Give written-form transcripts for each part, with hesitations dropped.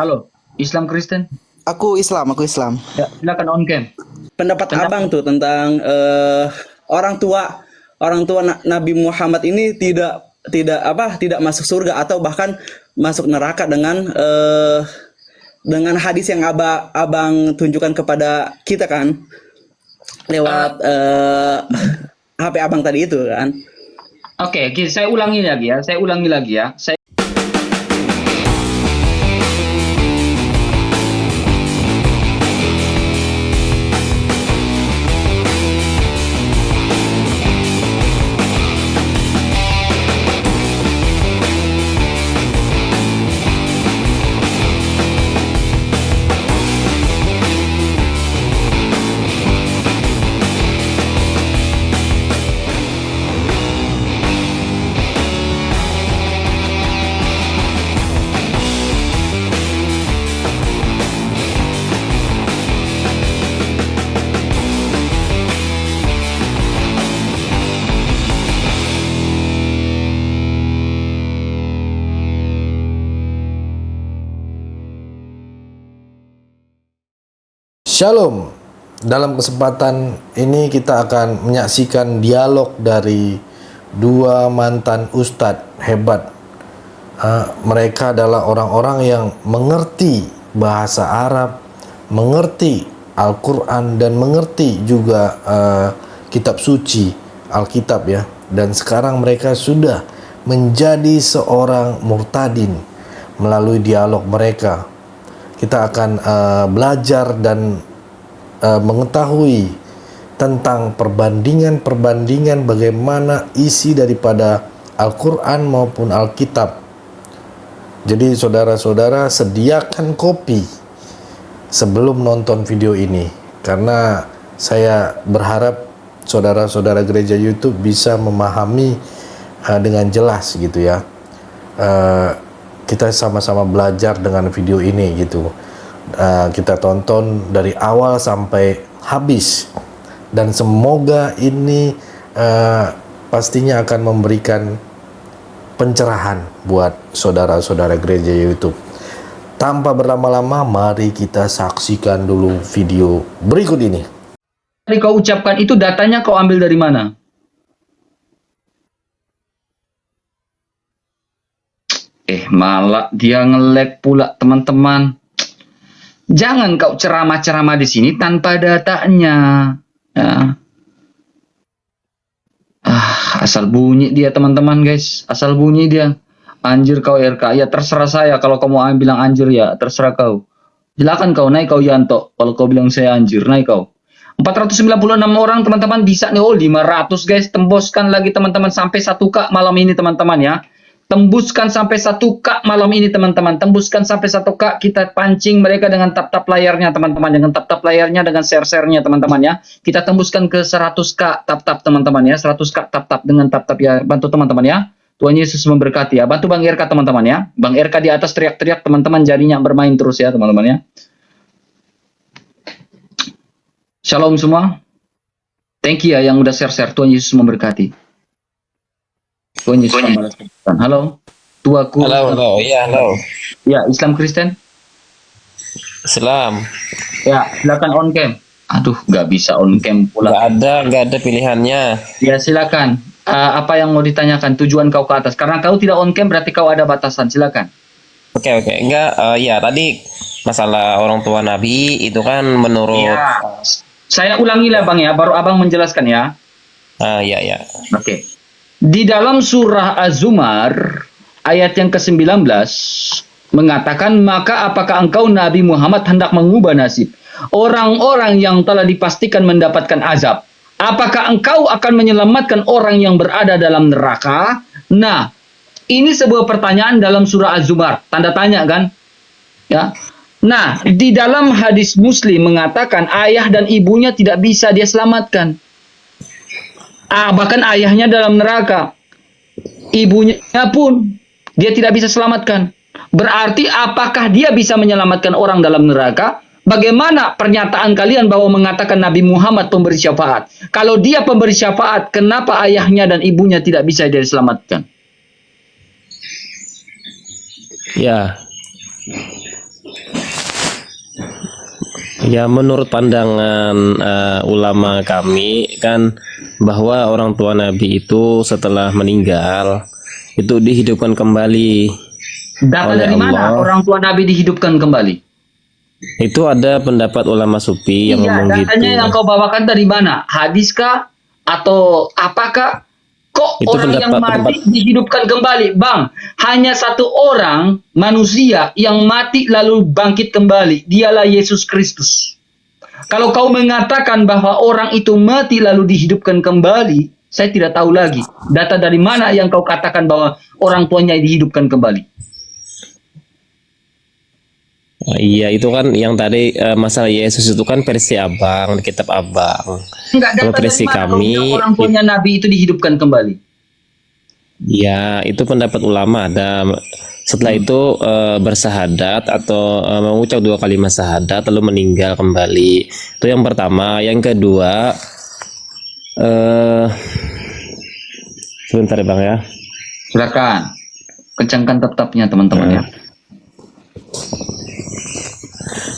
Halo, Islam Kristen? Aku Islam. Ya, silakan on cam. Pendapat Pendapat. abang tuh tentang orang tua Nabi Muhammad ini tidak masuk surga atau bahkan masuk neraka dengan hadis yang abang tunjukkan kepada kita kan lewat HP abang tadi itu kan. Oke, saya ulangi lagi ya. Saya Shalom. Dalam kesempatan ini kita akan menyaksikan dialog dari dua mantan ustadz hebat. Mereka adalah orang-orang yang mengerti bahasa Arab, mengerti Al-Quran dan mengerti juga kitab suci Alkitab ya. Dan sekarang mereka sudah menjadi seorang murtadin melalui dialog mereka. Kita akan belajar dan mengetahui tentang perbandingan bagaimana isi daripada Al-Quran maupun Alkitab. Jadi saudara-saudara sediakan kopi sebelum nonton video ini, karena saya berharap saudara-saudara gereja YouTube bisa memahami dengan jelas gitu ya. Kita sama-sama belajar dengan video ini gitu. Kita tonton dari awal sampai habis dan semoga ini pastinya akan memberikan pencerahan buat saudara-saudara gereja YouTube. Tanpa berlama-lama, mari kita saksikan dulu video berikut ini. tadi kau ucapkan itu datanya kau ambil dari mana? Malah dia nge-lag pula teman-teman. Jangan kau ceramah-ceramah di sini tanpa datanya. Ya. Asal bunyi dia teman-teman guys. Asal bunyi dia. Anjir kau RK. Ya terserah saya. Kalau kau mau bilang anjir ya terserah kau. Silakan kau naik kau Yanto. Kalau kau bilang saya anjir naik kau. 496 orang teman-teman bisa nih. Oh 500 guys. Tembuskan lagi teman-teman sampai 1K malam ini teman-teman ya. Tembuskan sampai 1K malam ini teman-teman. Tembuskan sampai 1K. Kita pancing mereka dengan tap-tap layarnya teman-teman. Dengan tap-tap layarnya, dengan share-share-nya teman-teman ya. Kita tembuskan ke 100K tap-tap teman-teman ya. 100K tap-tap dengan tap-tap ya. Bantu teman-teman ya. Tuhan Yesus memberkati ya. Bantu Bang RK teman-teman ya. Bang RK di atas teriak-teriak teman-teman. Jarinya bermain terus ya teman-teman ya. Shalom semua. Thank you ya yang udah share-share. Tuhan Yesus memberkati. Tuhan Yesus membalas. Halo, tuaku. Halo, iya, halo. Ya, Islam Kristen. Islam. Ya, silakan on cam. Aduh, nggak bisa on cam pula. Nggak ada pilihannya. Ya, silakan. Apa yang mau ditanyakan? Tujuan kau ke atas. Karena kau tidak on cam, berarti kau ada batasan. Silakan. Oke. Enggak, ya tadi masalah orang tua Nabi itu kan menurut. Ya. Saya ulangi lah, Bang ya. Baru Abang menjelaskan ya. Ya. Oke. Di dalam surah Az-Zumar ayat yang ke-19 mengatakan, maka apakah engkau Nabi Muhammad hendak mengubah nasib orang-orang yang telah dipastikan mendapatkan azab? Apakah engkau akan menyelamatkan orang yang berada dalam neraka? Nah, ini sebuah pertanyaan dalam surah Az-Zumar. Tanda tanya kan? Ya. Nah, di dalam hadis Muslim mengatakan ayah dan ibunya tidak bisa dia selamatkan. Bahkan ayahnya dalam neraka. Ibunya pun dia tidak bisa selamatkan. Berarti apakah dia bisa menyelamatkan orang dalam neraka? Bagaimana pernyataan kalian bahwa mengatakan Nabi Muhammad pemberi syafaat? Kalau dia pemberi syafaat, kenapa ayahnya dan ibunya tidak bisa dia selamatkan? Ya. Ya, menurut pandangan ulama kami kan bahwa orang tua Nabi itu setelah meninggal itu dihidupkan kembali Data oleh dari mana Allah. orang tua Nabi dihidupkan kembali? Itu ada pendapat ulama sufi yang Iya, ngomong gitu. datanya yang kau bawakan dari mana? Hadis kah? Atau apakah? Kok Itu orang yang pendapat mati dihidupkan kembali? Bang, hanya satu orang manusia yang mati lalu bangkit kembali. Dialah Yesus Kristus. Kalau kau mengatakan bahwa orang itu mati lalu dihidupkan kembali, saya tidak tahu lagi. Data dari mana yang kau katakan bahwa orang tuanya dihidupkan kembali? Iya, itu kan yang tadi masalah Yesus itu kan versi abang di kitab abang. Enggak, Kalau data dari versi mana kau kami, bilang orang tuanya Nabi itu dihidupkan kembali? ya itu pendapat ulama. Ada setelah itu bersahadat atau mengucap 2 kalimat syahadat lalu meninggal kembali. Itu yang pertama. Yang kedua, sebentar ya bang ya. Silakan. Kencangkan tetapnya teman-teman ya.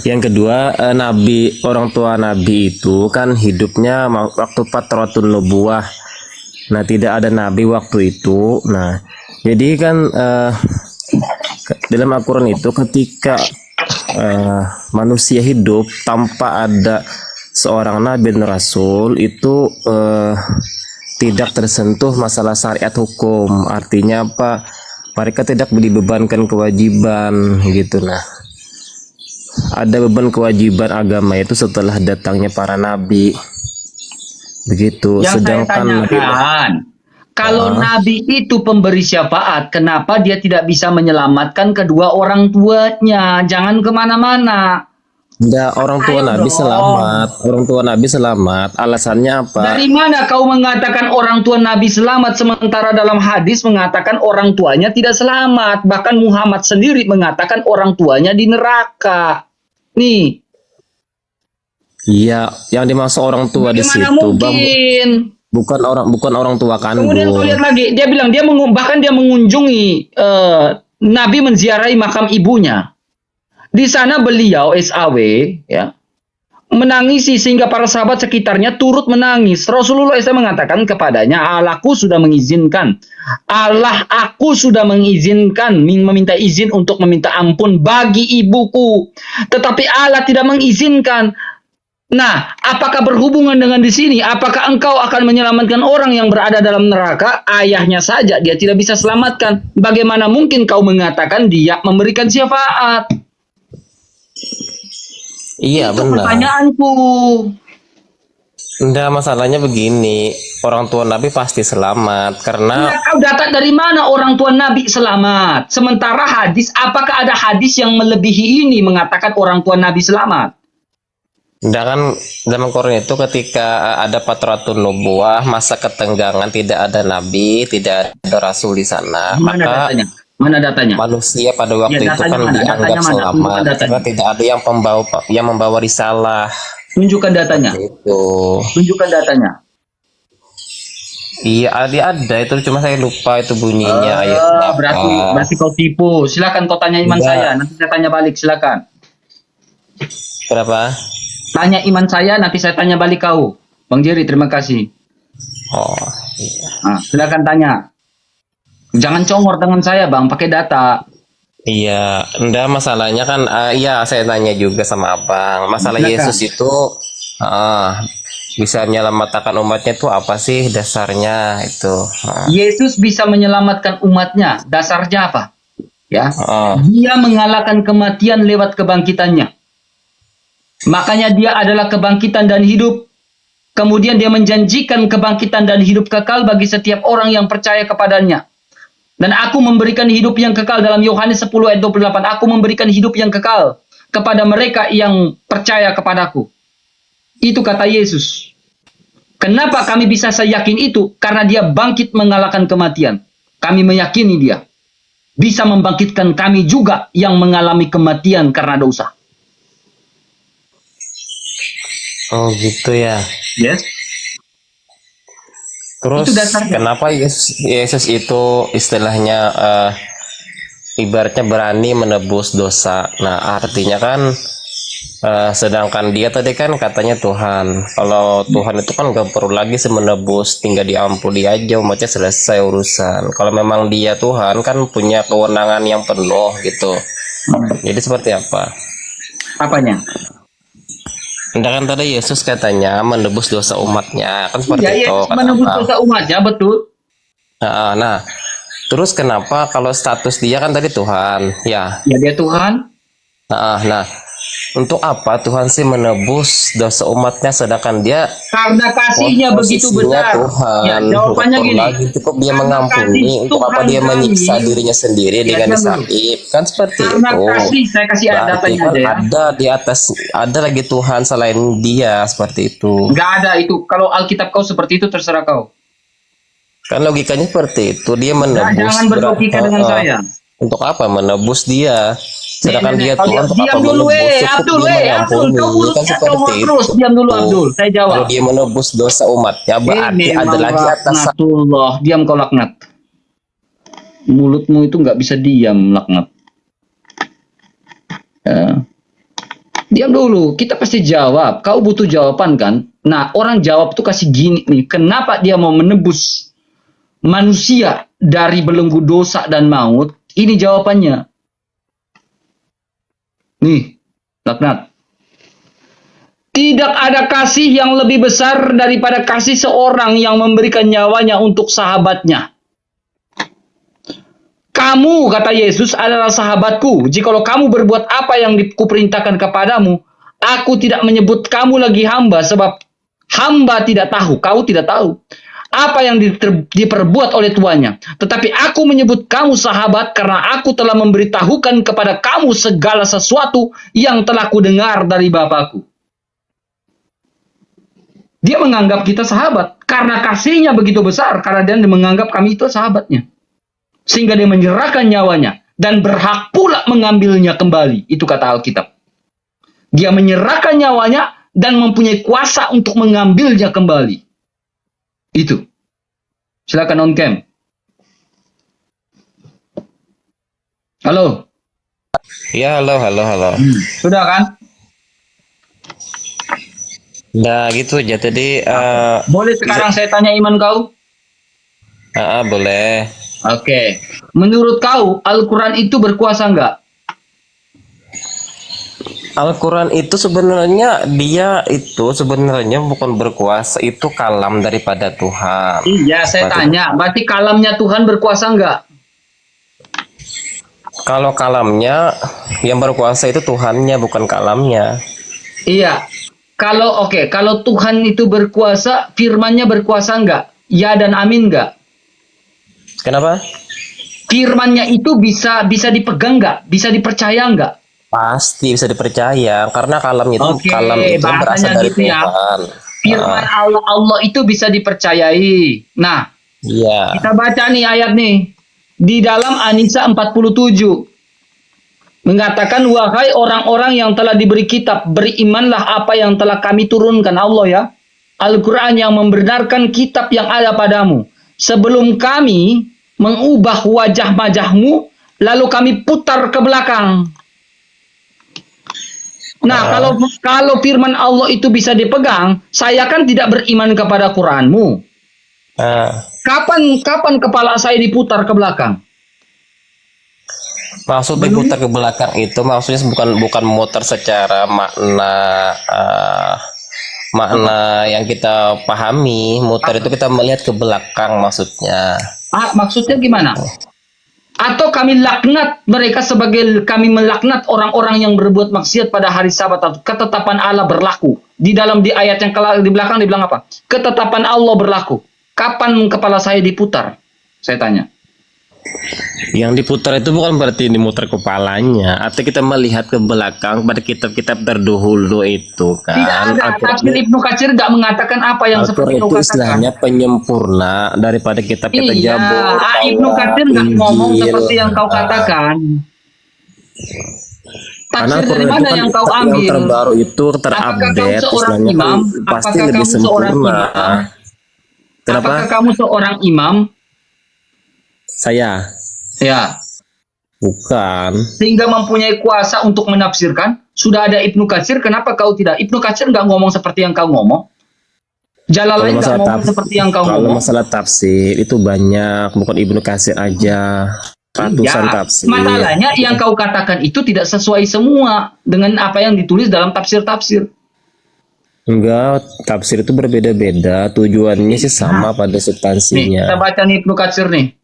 Yang kedua, Nabi, orang tua Nabi itu kan hidupnya waktu Fatratul Nubuwah. Nah, tidak ada Nabi waktu itu. Nah, jadi kan dalam Al-Quran itu ketika manusia hidup tanpa ada seorang Nabi dan Rasul itu tidak tersentuh masalah syariat hukum. Artinya apa? Mereka tidak dibebankan kewajiban gitu. Nah, ada beban kewajiban agama itu setelah datangnya para nabi begitu. Yang saya Sedangkan tanyakan, kalau Nabi itu pemberi syafaat, kenapa dia tidak bisa menyelamatkan kedua orang tuanya? Jangan kemana-mana. orang tua Ayo Nabi dong. selamat, orang tua Nabi selamat. Alasannya apa? Dari mana kau mengatakan orang tua Nabi selamat, sementara dalam hadis mengatakan orang tuanya tidak selamat. Bahkan Muhammad sendiri mengatakan orang tuanya di neraka. Nih, Iya, yang dimaksud orang tua di bagaimana situ, Bang, mungkin? bukan orang tua Kemudian kau kandung. lihat lagi, dia bilang bahkan dia mengunjungi Nabi menziarahi makam ibunya. Di sana beliau SAW ya menangisi sehingga para sahabat sekitarnya turut menangis. Rasulullah SAW mengatakan kepadanya, aku sudah mengizinkan. Aku sudah mengizinkan meminta izin untuk meminta ampun bagi ibuku. Tetapi Allah tidak mengizinkan. Nah, apakah berhubungan dengan di sini? Apakah engkau akan menyelamatkan orang yang berada dalam neraka? Ayahnya saja dia tidak bisa selamatkan. Bagaimana mungkin kau mengatakan dia memberikan syafaat? Iya, Itu benar. pertanyaanku. Enggak, masalahnya begini, orang tua Nabi pasti selamat karena Nah, kau data dari mana orang tua Nabi selamat? Sementara hadis, apakah ada hadis yang melebihi ini mengatakan orang tua Nabi selamat? enggak kan zaman Quran itu ketika ada Fatratul Nubuwah, masa ketenggangan, tidak ada nabi, tidak ada rasul di sana, Mana maka datanya? Mana datanya? manusia pada waktu Ya, itu datanya kan mana? dianggap Datanya mana? selamat Tunjukkan datanya. karena tidak ada yang membawa risalah Tunjukkan datanya. itu. Tunjukkan datanya. Iya, ada itu, cuma saya lupa itu bunyinya ayat berapa. Berarti kau tipu. Silakan kau tanya iman Enggak. saya. Nanti saya tanya balik. Silakan. Berapa? Tanya iman saya. Nanti saya tanya balik kau. Bang Jerry, terima kasih. Oh, iya. Nah, silakan tanya. Jangan congor dengan saya, Bang. Pakai data. Iya, enggak masalahnya kan, iya saya tanya juga sama abang. Masalah Silakan. Yesus itu bisa menyelamatkan umatnya itu apa sih dasarnya itu? Yesus bisa menyelamatkan umatnya. Dasarnya apa? Ya. Ah, Dia mengalahkan kematian lewat kebangkitannya. Makanya dia adalah kebangkitan dan hidup. Kemudian dia menjanjikan kebangkitan dan hidup kekal bagi setiap orang yang percaya kepadanya. Dan aku memberikan hidup yang kekal dalam Yohanes 10 ayat 28. Aku memberikan hidup yang kekal kepada mereka yang percaya kepadaku. Itu kata Yesus. Kenapa kami bisa seyakin itu? Karena dia bangkit mengalahkan kematian. Kami meyakini dia bisa membangkitkan kami juga yang mengalami kematian karena dosa. oh gitu ya. Yes. Terus Itu dasarnya. kenapa Yesus itu istilahnya ibaratnya berani menebus dosa? Nah artinya kan Sedangkan dia tadi kan katanya Tuhan. Kalau Tuhan itu kan gak perlu lagi menebus, tinggal diampuni aja umatnya selesai urusan. Kalau memang dia Tuhan kan punya kewenangan yang penuh gitu. Jadi seperti apa? Apanya? Anda kan tadi Yesus katanya menebus dosa umatnya, kan seperti Iya, itu. Yesus menebus Kenapa? dosa umatnya, betul. Nah, terus kenapa kalau status dia kan tadi Tuhan, ya? Ya dia Tuhan. Nah, untuk apa Tuhan sih menebus dosa umatnya sedangkan dia Karena kasihnya begitu posisinya besar. Tuhan? Ya, jawabannya Nggak perlu gini. lagi, cukup dia Karena mengampuni. kasih Untuk apa Tuhan dia menyiksa kami. dirinya sendiri Ya, dengan diam dulu. disalib? Kan seperti Karena itu. kasih, saya kasih Berarti datanya kan aja ya. ada di atas, ada lagi Tuhan selain dia, seperti itu. Nggak ada itu. Kalau Alkitab kau seperti itu, terserah kau. Kan logikanya seperti itu, dia Nggak, menebus jangan berlogika dengan saya. untuk apa menebus dia? Nih, Sedangkan dia kau Tuhan untuk apa diam dulu, menebus? Cukup Abdul, dia Abdul. mengampuni, Kau kan mulutnya seperti congol terus. itu. Diam dulu, Abdul. Saya Kalau jawab. dia menebus dosa umatnya, berarti Ini ada memang lagi atas. laknatullah. Diam kau laknat. Mulutmu itu nggak bisa diam, laknat. Ya. Diam dulu, kita pasti jawab. Kau butuh jawaban kan? Nah, orang jawab tuh kasih gini nih. Kenapa dia mau menebus manusia dari belenggu dosa dan maut? Ini jawabannya. Nih, laknat. Tidak ada kasih yang lebih besar daripada kasih seorang yang memberikan nyawanya untuk sahabatnya. Kamu, kata Yesus, adalah sahabatku. Jikalau kamu berbuat apa yang kuperintahkan kepadamu, aku tidak menyebut kamu lagi hamba, sebab hamba tidak tahu, kau tidak tahu apa yang diperbuat oleh tuannya. Tetapi aku menyebut kamu sahabat karena aku telah memberitahukan kepada kamu segala sesuatu yang telah kudengar dari Bapakku. Dia menganggap kita sahabat karena kasihnya begitu besar, karena dia menganggap kami itu sahabatnya. Sehingga dia menyerahkan nyawanya dan berhak pula mengambilnya kembali. Itu kata Alkitab. Dia menyerahkan nyawanya dan mempunyai kuasa untuk mengambilnya kembali. Itu. Silakan on cam. Halo. Ya, halo. Sudah kan? Nah, gitu aja tadi. Boleh sekarang saya tanya iman kau? Boleh. Oke. Menurut kau, Al-Quran itu berkuasa enggak? Al-Quran itu sebenarnya bukan berkuasa, itu kalam daripada Tuhan. Iya, saya Seperti itu. tanya. Berarti kalamnya Tuhan berkuasa enggak? Kalau kalamnya yang berkuasa itu Tuhannya, bukan kalamnya. Iya. Kalau Tuhan itu berkuasa, firman-Nya berkuasa enggak? Ya dan amin enggak? Kenapa? Firman-Nya itu bisa dipegang enggak? Bisa dipercaya enggak? Pasti bisa dipercaya karena kalam itu Oke, kan berasal bahasanya dari gitu ya. Tuhan. Firman Allah itu bisa dipercayai. Nah, Iya. kita baca nih ayat nih. Di dalam An-Nisa 47. Mengatakan, wahai orang-orang yang telah diberi kitab, berimanlah apa yang telah kami turunkan, Allah ya. Al-Quran yang membenarkan kitab yang ada padamu. Sebelum kami mengubah wajah-wajahmu, lalu kami putar ke belakang. Nah, kalau firman Allah itu bisa dipegang, saya kan tidak beriman kepada Quranmu. Kapan kepala saya diputar ke belakang? Maksud diputar ke belakang itu maksudnya bukan muter secara makna yang kita pahami. Muter itu kita melihat ke belakang maksudnya. Maksudnya gimana? Atau kami laknat mereka sebagai kami melaknat orang-orang yang berbuat maksiat pada hari Sabat. Ketetapan Allah berlaku. Di ayat yang di belakang dibilang apa? Ketetapan Allah berlaku. Kapan kepala saya diputar? Saya tanya. Yang diputar itu bukan berarti dimutar kepalanya, atau kita melihat ke belakang pada kitab-kitab terdahulu itu kan. Tidak ada. Tafsir Ibnu Katsir nggak mengatakan apa yang seperti itu kau katakan. istilahnya penyempurna daripada kitab-kitab Jabur. Ibnu Katsir nggak ngomong seperti yang kau katakan. Karena Tafsir dari Al-Quran mana itu kan yang kau yang ambil? terbaru itu terupdate, istilahnya kan pasti lebih sempurna. Kenapa? Apakah kamu seorang imam? Saya Ya. bukan. Sehingga mempunyai kuasa untuk menafsirkan? Sudah ada Ibnu Katsir, kenapa kau tidak? Ibnu Katsir nggak ngomong seperti yang kau ngomong. Jalalain nggak ngomong seperti yang kau kalau ngomong. masalah tafsir itu banyak, bukan Ibnu Katsir aja, ratusan Ya, tafsir. masalahnya yang kau katakan itu tidak sesuai semua dengan apa yang ditulis dalam tafsir-tafsir. Enggak, tafsir itu berbeda-beda, tujuannya sih sama pada Nih, kita substansinya. baca nih Ibnu Katsir nih.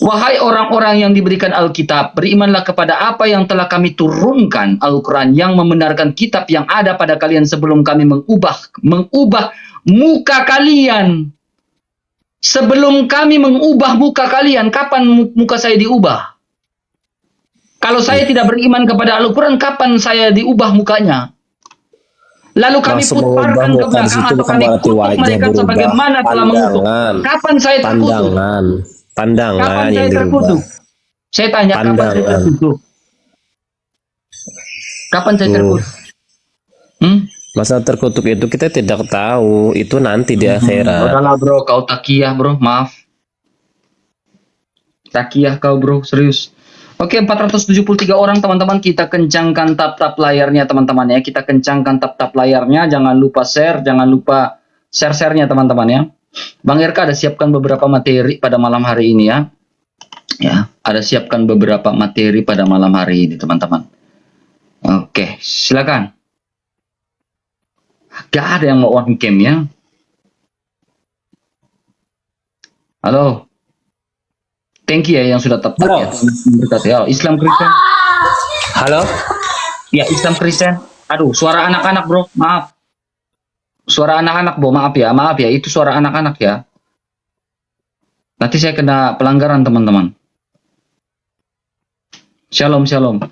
Wahai orang-orang yang diberikan Alkitab, berimanlah kepada apa yang telah kami turunkan, Al-Quran, yang membenarkan kitab yang ada pada kalian sebelum kami mengubah muka kalian. Sebelum kami mengubah muka kalian, kapan muka saya diubah? Kalau saya tidak beriman kepada Al-Quran, kapan saya diubah mukanya? Lalu kami Maksud putarkan mengubah ke muka di belakang situ atau bukan kami berarti kutuk wajah mereka berubah. sebagaimana telah mengutuk. Pandangan. Kapan saya terkutuk? Pandangan Kapan yang saya dirubah. terkutuk? Saya tanya, kapan saya Pandangan. terkutuk? Kapan saya Tuh. terkutuk? Masa terkutuk itu kita tidak tahu, itu nanti di akhirat. Udahlah bro, kau takiyah bro, maaf. Takiyah kau bro, serius. Oke, 473 orang teman-teman, kita kencangkan tap-tap layarnya teman-teman ya. Kita kencangkan tap-tap layarnya, jangan lupa share, jangan lupa share-share-nya teman-teman ya. Bang RK ada siapkan beberapa materi pada malam hari ini ya. Ya, ada siapkan beberapa materi pada malam hari ini teman-teman. Oke, silakan. Gak ada yang mau on cam ya. Halo. Thank you ya yang sudah tetap ya. Berkati. Ya, Islam Kristen. Halo? Ya, Islam Kristen. Aduh, suara anak-anak bro, maaf. Suara anak-anak bro, maaf ya. Itu suara anak-anak ya. Nanti saya kena pelanggaran teman-teman. Shalom, shalom.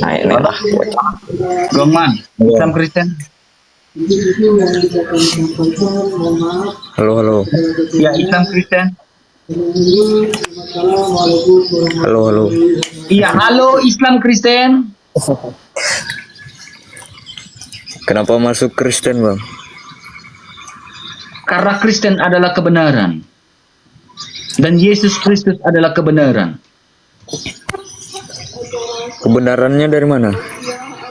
Nah, ini lah. Gongman, Islam Kristen. Halo. Ya, Islam Kristen. Halo. Iya, halo Islam Kristen. Kenapa masuk Kristen, Bang? Karena Kristen adalah kebenaran. Dan Yesus Kristus adalah kebenaran. Kebenarannya dari mana?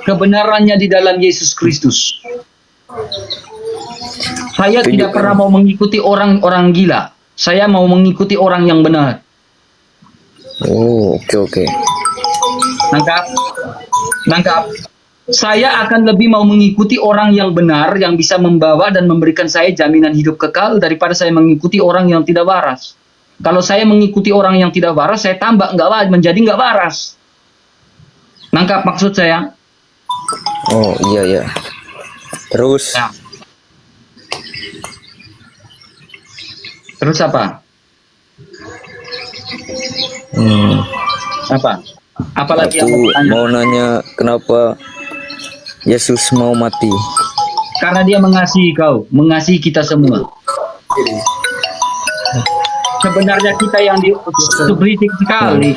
Kebenarannya di dalam Yesus Kristus. Saya tidak pernah mau mengikuti orang-orang gila. Saya mau mengikuti orang yang benar. Oh, oke. Nangkap. Saya akan lebih mau mengikuti orang yang benar, yang bisa membawa dan memberikan saya jaminan hidup kekal daripada saya mengikuti orang yang tidak waras. Kalau saya mengikuti orang yang tidak waras, saya tambah menjadi nggak waras. Nangkap maksud saya? Oh, iya. Terus, Ya. Terus apa? Apa? Apalagi yang aku mau tanya? mau nanya kenapa Yesus mau mati? Karena dia mengasihi kau, mengasihi kita semua. Sebenarnya kita yang berisik sekali.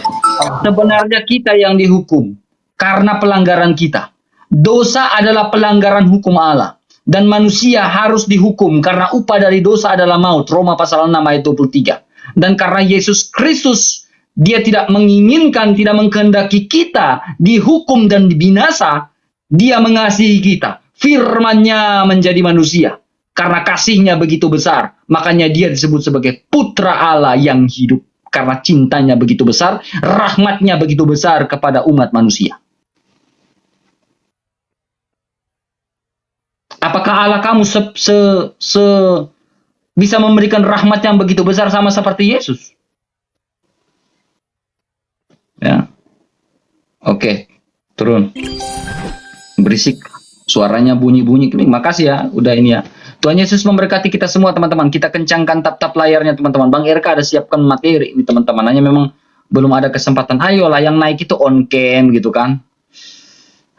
Sebenarnya kita yang dihukum karena pelanggaran kita. Dosa adalah pelanggaran hukum Allah. Dan manusia harus dihukum karena upah dari dosa adalah maut. Roma pasal 6 ayat 23. Dan karena Yesus Kristus, dia tidak menginginkan, tidak mengkehendaki kita dihukum dan dibinasa. Dia mengasihi kita. Firman-Nya menjadi manusia. Karena kasihnya begitu besar. Makanya dia disebut sebagai putra Allah yang hidup. Karena cintanya begitu besar. Rahmatnya begitu besar kepada umat manusia. Apakah Allah kamu bisa memberikan rahmat yang begitu besar sama seperti Yesus? Ya. Oke. Turun. Berisik. Suaranya bunyi-bunyi. Makasih ya. Udah ini ya. Tuhan Yesus memberkati kita semua teman-teman. Kita kencangkan tap-tap layarnya teman-teman. Bang RK ada siapkan materi ini teman-teman. Hanya memang belum ada kesempatan. Ayolah yang naik itu on cam gitu kan.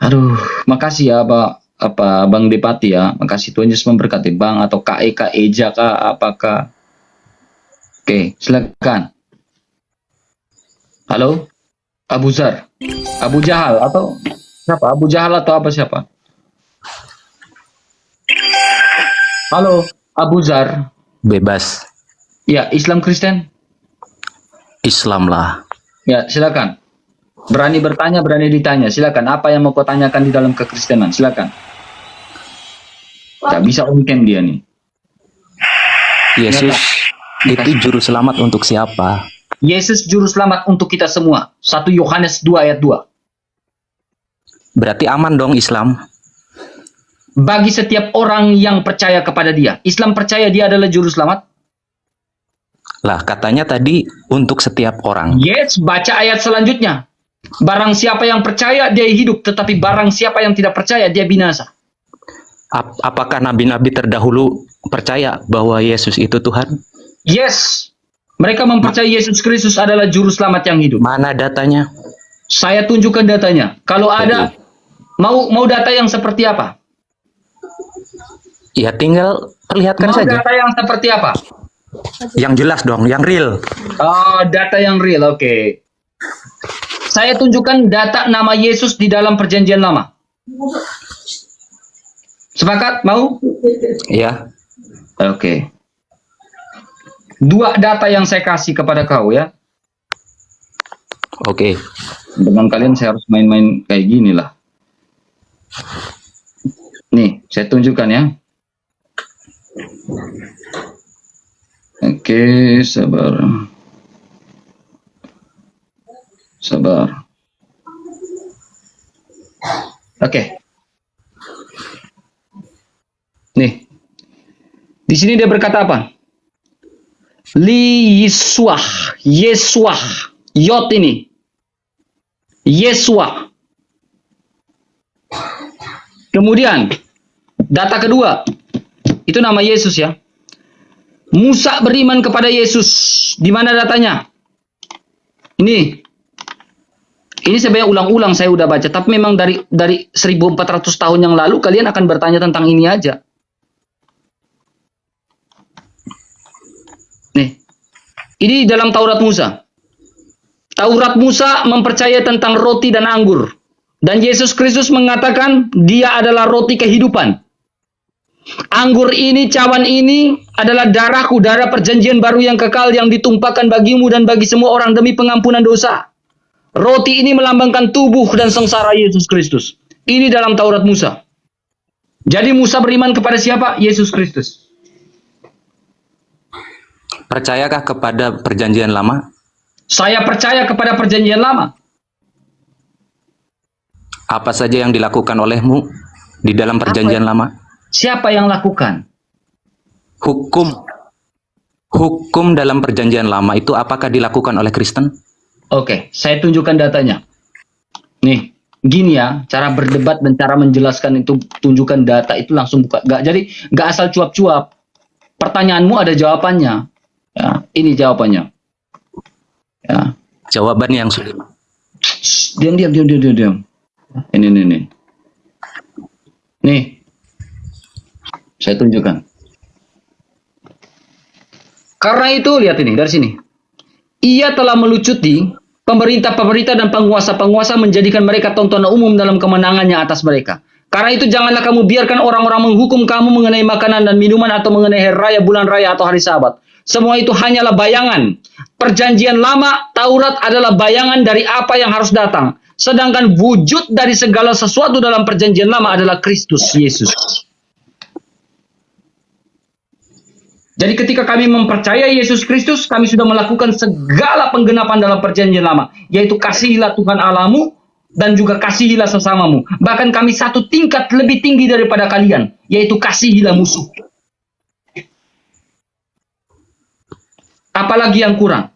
Aduh. Makasih ya Bang Depati ya. Makasih Tuhan Yesus memberkati Bang atau KE Eja kah apakah. Oke, silakan. Halo? Abu Zar. Abu Jahal atau siapa? Abu Jahal atau apa siapa? Halo, Abu Zar. Bebas Ya, Islam Kristen. Islam lah. Ya, silakan. Berani bertanya, berani ditanya. Silakan. Apa yang mau kau tanyakan di dalam kekristenan? Silakan. Gak bisa ongkem dia nih. Yesus itu juru selamat untuk siapa? Yesus juru selamat untuk kita semua. 1 Yohanes 2 ayat 2. Berarti aman dong Islam. Bagi setiap orang yang percaya kepada dia. Islam percaya dia adalah juru selamat? Lah katanya tadi untuk setiap orang. Yes, baca ayat selanjutnya. Barang siapa yang percaya dia hidup, tetapi barang siapa yang tidak percaya dia binasa. Apakah nabi-nabi terdahulu percaya bahwa Yesus itu Tuhan? Yes, mereka mempercayai Yesus Kristus adalah juru selamat yang hidup. Mana datanya? Saya tunjukkan datanya. Kalau ada, mau data yang seperti apa? Ya tinggal perlihatkan Mau saja. data yang seperti apa? Yang jelas dong, yang real. Oh, data yang real, oke. Saya tunjukkan data nama Yesus di dalam perjanjian lama. Sepakat? Mau? Ya. Oke. 2 data yang saya kasih kepada kau ya. Oke. Dengan kalian saya harus main-main kayak gini lah. Nih, saya tunjukkan ya. Oke, sabar. Sabar. Oke. Nih. Di sini dia berkata apa? Li Yeswah, Yeswah, Yot ini. Yeswah. Kemudian data kedua. Itu nama Yesus ya. Musa beriman kepada Yesus. Di mana datanya? Ini sebenarnya ulang-ulang saya udah baca, tapi memang dari 1400 tahun yang lalu kalian akan bertanya tentang ini aja. Nih. Ini dalam Taurat Musa. Taurat Musa mempercayai tentang roti dan anggur. Dan Yesus Kristus mengatakan dia adalah roti kehidupan. Anggur ini, cawan ini adalah darahku, darah perjanjian baru yang kekal yang ditumpahkan bagimu dan bagi semua orang demi pengampunan dosa. Roti ini melambangkan tubuh dan sengsara Yesus Kristus. Ini dalam Taurat Musa. Jadi Musa beriman kepada siapa? Yesus Kristus. Percayakah kepada perjanjian lama? Saya percaya kepada perjanjian lama. Apa saja yang dilakukan olehmu di dalam perjanjian lama? Siapa yang lakukan? Hukum dalam perjanjian lama itu apakah dilakukan oleh Kristen? Oke, saya tunjukkan datanya. Nih, gini ya, cara berdebat dan cara menjelaskan itu, tunjukkan data itu langsung buka. Gak asal cuap-cuap. Pertanyaanmu ada jawabannya. Ya, ini jawabannya. Ya. Jawaban yang sulit. Diam. Ini. Nih. Saya tunjukkan. Karena itu, lihat ini, dari sini. Ia telah melucuti pemerintah-pemerintah dan penguasa-penguasa menjadikan mereka tontonan umum dalam kemenangannya atas mereka. Karena itu janganlah kamu biarkan orang-orang menghukum kamu mengenai makanan dan minuman atau mengenai hari raya, bulan raya, atau hari sabat. Semua itu hanyalah bayangan. Perjanjian lama, Taurat adalah bayangan dari apa yang harus datang. Sedangkan wujud dari segala sesuatu dalam perjanjian lama adalah Kristus Yesus. Jadi ketika kami mempercayai Yesus Kristus, kami sudah melakukan segala penggenapan dalam perjanjian lama. Yaitu kasihilah Tuhan Allahmu dan juga kasihilah sesamamu. Bahkan kami 1 tingkat lebih tinggi daripada kalian. Yaitu kasihilah musuh. Apalagi yang kurang?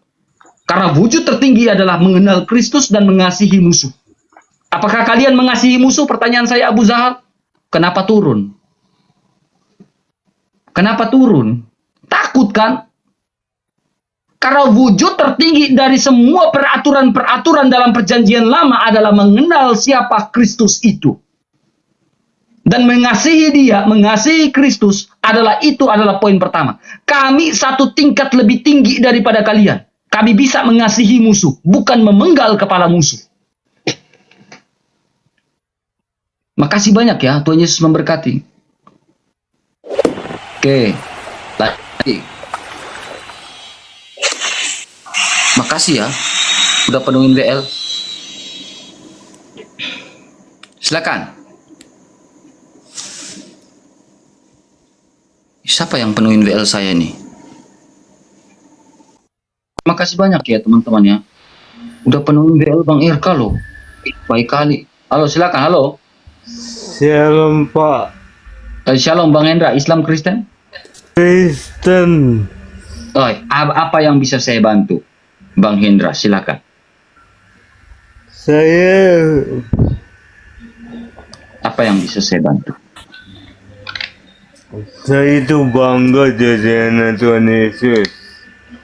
Karena wujud tertinggi adalah mengenal Kristus dan mengasihi musuh. Apakah kalian mengasihi musuh? Pertanyaan saya Abu Zahal. Kenapa turun? Kenapa turun? Takut kan? Karena wujud tertinggi dari semua peraturan-peraturan dalam perjanjian lama adalah mengenal siapa Kristus itu. Dan mengasihi dia, mengasihi Kristus adalah poin pertama. Kami 1 tingkat lebih tinggi daripada kalian. Kami bisa mengasihi musuh, bukan memenggal kepala musuh. Makasih banyak ya, Tuhan Yesus memberkati. Oke. Lagi. Makasih ya udah penuhin WL. Silakan. Siapa yang penuhin WL saya ini? Terima kasih banyak ya teman-teman ya. Udah penuhin WL Bang Irka loh. Baik kali. Halo, silakan. Halo. Shalom Pak. Shalom Bang Hendra, Islam Kristen? Kristen. Oh, apa yang bisa saya bantu? Bang Hendra, silakan. Apa yang bisa saya bantu? Saya itu bangga jadi anak Tuhan Yesus.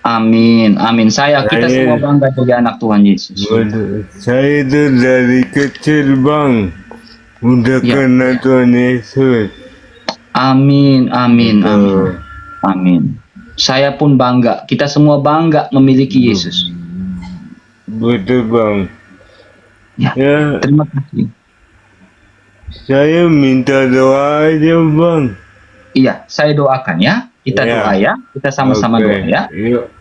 Amin, amin. Kita semua bangga jadi anak Tuhan Yesus. Saya itu dari kecil Bang, udah Ya. kenal Tuhan Yesus. Amin, amin, amin. Amin. Saya pun bangga. Kita semua bangga memiliki Yesus. Betul Bang. Ya. Ya, Terima kasih. saya minta doa aja Bang. Iya, saya doakan ya. Kita Ya. doa ya. Kita sama-sama Oke. doa ya. Yuk.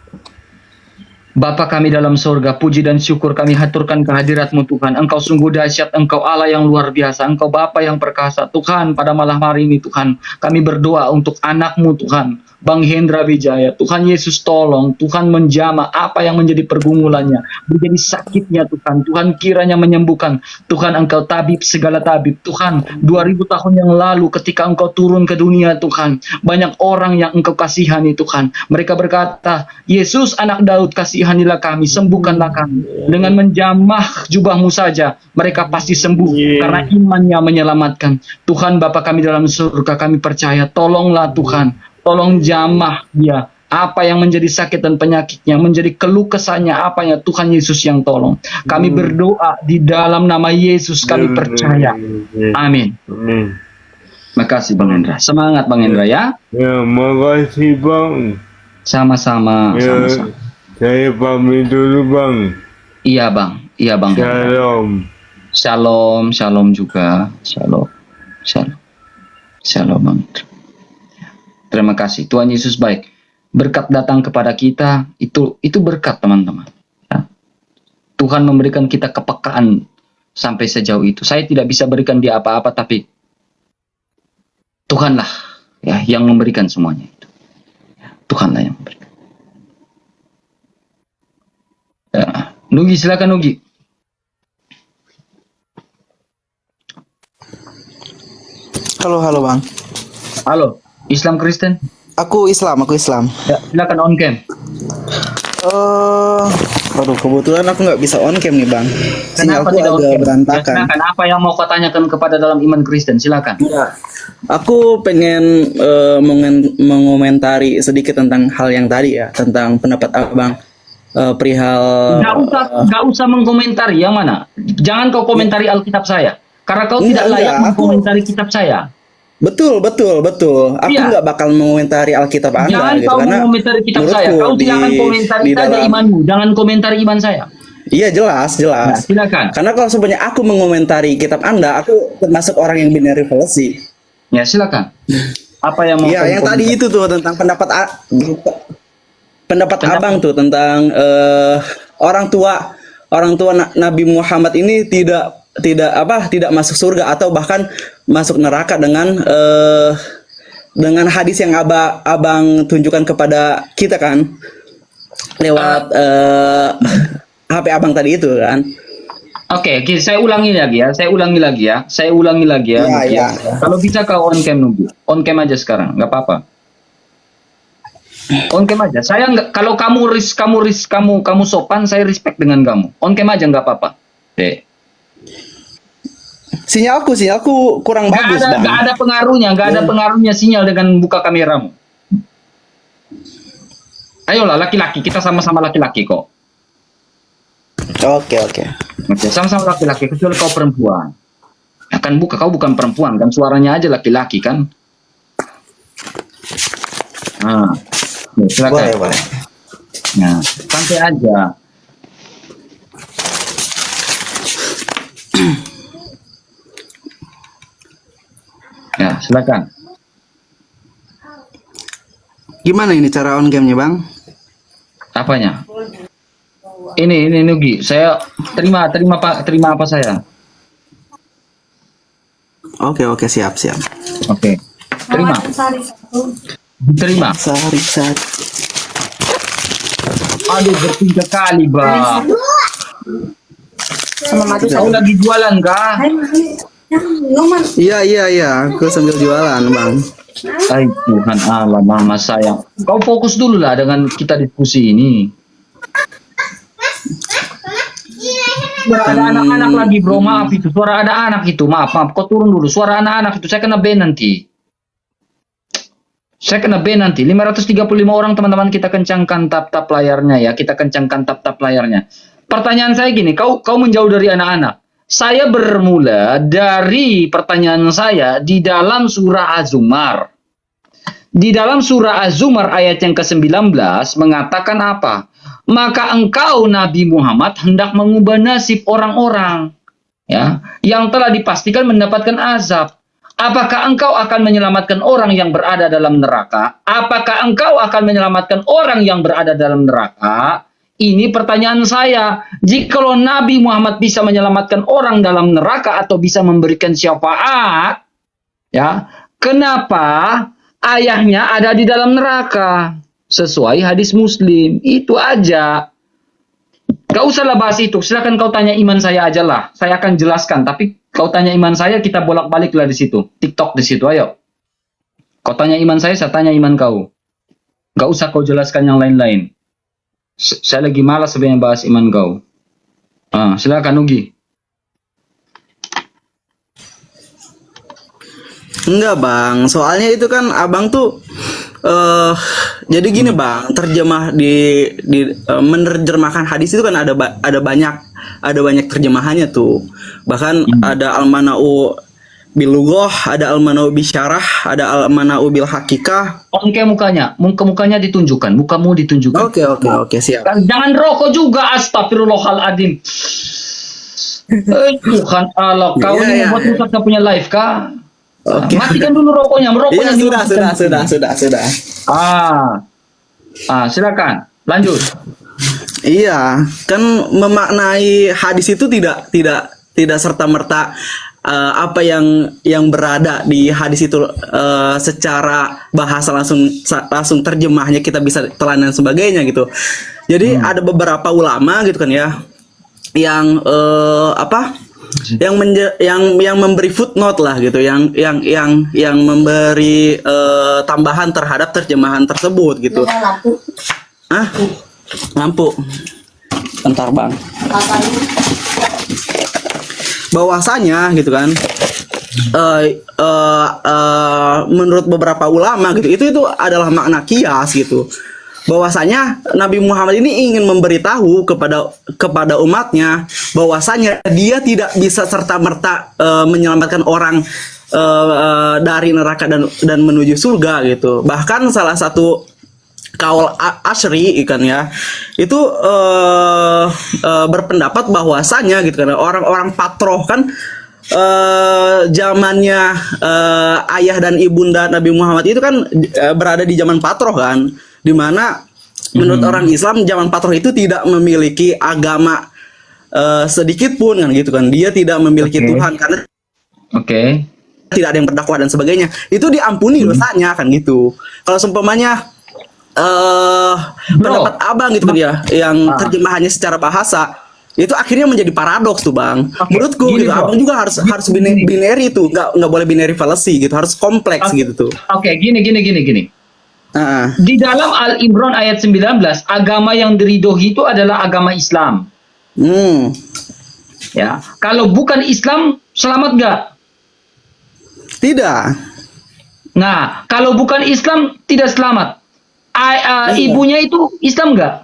Bapa kami dalam surga, puji dan syukur kami haturkan kehadirat-Mu Tuhan. Engkau sungguh dahsyat, Engkau Allah yang luar biasa, Engkau Bapa yang perkasa. Tuhan, pada malam hari ini Tuhan, kami berdoa untuk anak-Mu Tuhan, Bang Hendra Wijaya. Tuhan Yesus tolong, Tuhan menjamah apa yang menjadi pergumulannya, menjadi sakitnya Tuhan. Tuhan kiranya menyembuhkan. Tuhan Engkau tabib segala tabib. Tuhan, 2000 tahun yang lalu ketika Engkau turun ke dunia Tuhan, banyak orang yang Engkau kasihani Tuhan. Mereka berkata, Yesus anak Daud, kasihanilah kami, sembuhkanlah kami. Dengan menjamah jubah-Mu saja, mereka pasti sembuh karena imannya menyelamatkan. Tuhan Bapa kami dalam surga, kami percaya, tolonglah Tuhan. Tolong jamah dia. Apa yang menjadi sakit dan penyakitnya, menjadi keluh kesahnya, apanya Tuhan Yesus yang tolong. Kami berdoa di dalam nama Yesus, kami percaya. Amin. Amin. Makasih Bang Hendra. Semangat Bang Hendra ya. Ya, makasih Bang. Sama-sama. Ya, Sama-sama. saya pamit dulu Bang. Iya Bang. Iya Bang Hendra. Shalom. Shalom. Shalom juga. Shalom. Shalom. Shalom Bang Hendra. Terima kasih. Tuhan Yesus baik. Berkat datang kepada kita, itu berkat teman-teman. Ya. Tuhan memberikan kita kepekaan sampai sejauh itu. Saya tidak bisa berikan dia apa-apa, tapi Tuhanlah ya yang memberikan semuanya itu. Ya, Tuhanlah yang memberikan. Ya. Nugi, silakan Nugi. Halo, halo Bang. Halo, Islam Kristen? Aku Islam. Ya, silakan on cam. Waduh, kebetulan aku nggak bisa on cam nih Bang. Kenapa Sinyalku tidak on agak cam? berantakan. Ya, silakan. Apa yang mau kau tanyakan kepada dalam iman Kristen? Silakan. Ya, aku pengen mengomentari sedikit tentang hal yang tadi ya, tentang pendapat Abang perihal. Nggak usah mengkomentari yang mana. Jangan kau komentari Alkitab saya, karena kau tidak Enggak, layak aku- mengkomentari kitab saya. Betul. Aku Iya. nggak bakal mengomentari Alkitab Anda Jangan gitu kau karena mengomentari kitab saya. menurutku Kau jangan komentari di saja dalam- imanmu, jangan komentari iman saya. Iya jelas. Nah, silakan. Karena kalau sebenarnya aku mengomentari kitab Anda, aku termasuk orang yang binary fallacy. Ya, silakan. Apa yang mau Iya, kau yang tadi komentari? itu tuh tentang pendapat Abang tuh tentang orang tua Nabi Muhammad ini tidak masuk surga atau bahkan masuk neraka dengan hadis yang Abang tunjukkan kepada kita kan lewat HP Abang tadi itu kan. Oke, saya ulangi lagi ya. Iya, Nugi, iya. Kalau bisa kau on cam Nugi. On cam aja sekarang, nggak apa-apa. On cam aja. Saya nggak. Kalau kamu sopan, saya respect dengan kamu. On cam aja nggak apa-apa. Oke. Sinyalku kurang bagus, Bang. Nggak ada pengaruhnya sinyal dengan buka kameramu. Ayolah laki-laki, kita sama-sama laki-laki kok. Oke. Oke, sama-sama laki-laki, kecuali kau perempuan. Akan buka, kau bukan perempuan kan, suaranya aja laki-laki kan. Nah, ya, silakan. Boleh. Nah, santai aja. Ya, silakan. Gimana ini cara on cam-nya, Bang? Apanya? Ini Nugi, saya terima Pak, terima apa saya? Oke, siap. Oke. Terima. Terima. Sari. Aduh, bertiga kali, Bang. Kau lagi jualan kah? Iya. Aku sambil jualan, Bang. Ay, Tuhan Allah, mama sayang. Kau fokus dulu lah dengan kita diskusi ini. Suara ada anak-anak lagi, bro. Maaf itu. Suara ada anak itu. Maaf. Kau turun dulu. Suara anak-anak itu. Saya kena ban nanti. 535 orang teman-teman, kita kencangkan tap-tap layarnya ya. Kita kencangkan tap-tap layarnya. Pertanyaan saya gini. Kau menjauh dari anak-anak. Saya bermula dari pertanyaan saya di dalam surah Az-Zumar. Di dalam surah Az-Zumar ayat yang ke-19 mengatakan apa? Maka engkau Nabi Muhammad hendak mengubah nasib orang-orang ya yang telah dipastikan mendapatkan azab. Apakah engkau akan menyelamatkan orang yang berada dalam neraka? Apakah engkau akan menyelamatkan orang yang berada dalam neraka? Ini pertanyaan saya. Jikalau Nabi Muhammad bisa menyelamatkan orang dalam neraka atau bisa memberikan syafaat, ya, kenapa ayahnya ada di dalam neraka? Sesuai hadis Muslim. Itu aja. Gak usahlah bahas itu. Silakan kau tanya iman saya aja lah. Saya akan jelaskan. Tapi kau tanya iman saya, kita bolak-balik lah di situ. TikTok di situ, ayo. Kau tanya iman saya tanya iman kau. Gak usah kau jelaskan yang lain-lain. Saya lagi malas sebenarnya bahas iman kau. Silakan Ugi. Enggak bang, soalnya itu kan abang tuh jadi gini bang, menerjemahkan hadis itu kan ada banyak terjemahannya tuh. Bahkan ada al-mana'u bil lughah, ada al-mana'u bisyarah, ada al-mana'u bil hakikah. Oke, mukanya ditunjukkan, mukamu ditunjukkan. Oke, siap. Jangan rokok juga, astagfirullahaladzim. Tuhan Allah, kau ini buat rusak punya live kah? Matikan dulu rokoknya, Iya, sudah. Silakan, lanjut. Iya, kan memaknai hadis itu tidak serta-merta apa yang berada di hadis itu secara bahasa langsung terjemahnya kita bisa telan dan sebagainya gitu. Jadi ada beberapa ulama gitu kan ya yang yang memberi footnote lah gitu, yang memberi tambahan terhadap terjemahan tersebut gitu. Lampu. Bentar bang. Bahwasanya gitu kan, menurut beberapa ulama gitu, itu adalah makna kias gitu. Bahwasanya Nabi Muhammad ini ingin memberitahu kepada umatnya bahwasanya dia tidak bisa serta-merta menyelamatkan orang dari neraka dan menuju surga gitu. Bahkan salah satu kaul Asy'ari kan ya, itu berpendapat bahwasanya gitu kan, orang-orang patroh kan zamannya ayah dan ibunda Nabi Muhammad itu kan berada di zaman patroh kan, di mana menurut orang Islam zaman patroh itu tidak memiliki agama sedikit pun kan gitu kan, dia tidak memiliki Tuhan karena tidak ada yang berdakwah dan sebagainya, itu diampuni dosanya kan gitu. Kalau seumpamanya pendapat abang gitu kan ya, yang terjemahannya secara bahasa itu akhirnya menjadi paradoks tuh bang. Menurutku gini, gitu, abang juga harus binary itu, nggak boleh binary fallacy gitu, harus kompleks gitu tuh. Gini. Di dalam Al-Imran ayat 19, agama yang diridhoi itu adalah agama Islam. Ya, kalau bukan Islam selamat nggak? Tidak. Nah, kalau bukan Islam tidak selamat. Ibunya itu Islam nggak?